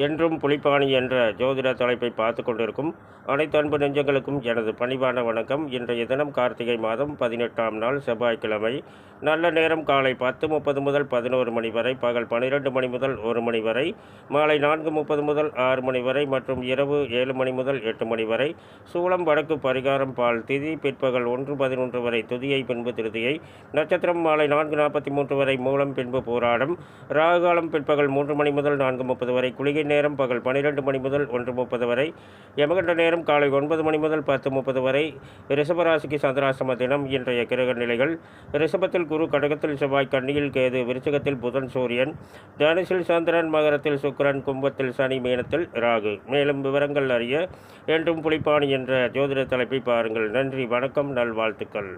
என்றும் புலிப்பாணி என்ற ஜோதிட தலைப்பை பார்த்து கொண்டிருக்கும் அனைத்து அன்பு நெஞ்சங்களுக்கும் எனது பணிவான வணக்கம். இன்றைய தினம் கார்த்திகை மாதம் 18ஆம் நாள் செவ்வாய்க்கிழமை. நல்ல நேரம் காலை 10:30 முதல் 11 மணி வரை, பகல் 12 மணி முதல் 1 மணி வரை, மாலை 4:30 முதல் 6 மணி வரை மற்றும் இரவு 7 மணி முதல் 8 மணி வரை. சூலம் வடக்கு, பரிகாரம் பால். திதி பிற்பகல் 1:11 வரை துதியை, பின்பு திருதியை. நட்சத்திரம் மாலை 4:43 வரை மூலம், பின்பு பூராடம். ராகுகாலம் பிற்பகல் 3 மணி முதல் 4:30 வரை. குளிகை நேரம் பகல் 12 மணி முதல் 1:30 வரை. யமகண்ட நேரம் காலை 9 மணி முதல் 10:30 வரை. ரிஷபராசிக்கு சந்திராசிரம தினம். இன்றைய கிரக நிலைகள்: ரிஷபத்தில் குரு, கடகத்தில் செவ்வாய், கன்னியில் கேது, விருச்சிகத்தில் புதன் சூரியன், தனுசில் சந்திரன், மகரத்தில் சுக்கிரன், கும்பத்தில் சனி, மீனத்தில் ராகு. மேலும் விவரங்கள் அறிய என்றும் புலிப்பாணி என்ற ஜோதிட தலைப்பை பாருங்கள். நன்றி, வணக்கம், நல்வாழ்த்துக்கள்.